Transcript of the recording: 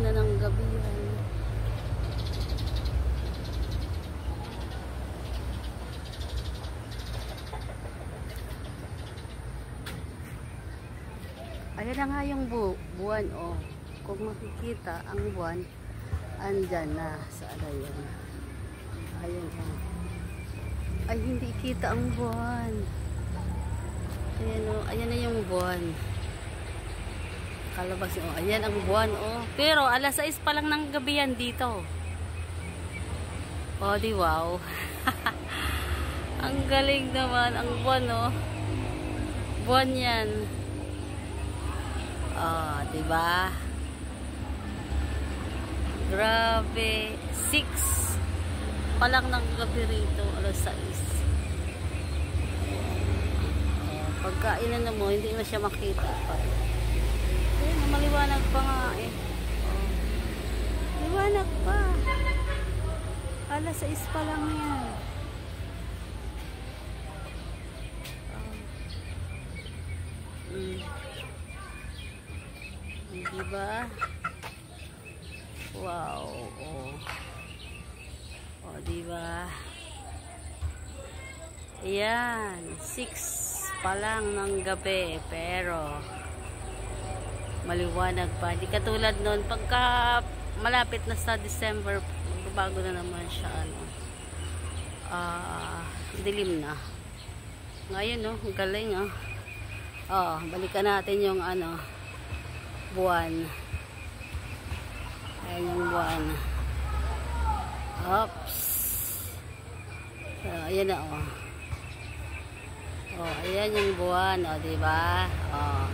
na ng gabi yan. Ayan na nga yung buwan, oh. Kung makikita, ang buwan, andyan na sa alayan. Ayan, oh. Ay, hindi kita ang buwan. Ayan, oh. Ayan na yung buwan. Kalabas, oh. Ayan ang buwan, oh. Pero, alas 6 pa lang ng gabi yan dito. Oh, di wow. Ang galing naman, ang buwan, oh. Buwan yan. Oh, diba? Grabe. 6 pa lang ng gabi rito. Alas 6. Oh, pagkainan na mo, hindi na siya makita pa. Eh, maliwanag pa nga eh. Oh. Maliwanag pa. Alas 6 pa lang yan. Diba? Wow. Oh. Oh, diba? Ayan. 6 pa lang ng gabi. Pero, maliwanag pa. Hindi katulad nun. Pagka malapit na sa December, bago na naman siya. Dilim na. Ngayon, no? Ang galing, oh. Oh, balikan natin yung buwan. Ayan yung buwan. Oops. So, ayan na, oh. Oh, ayan yung buwan, oh, diba? Oh.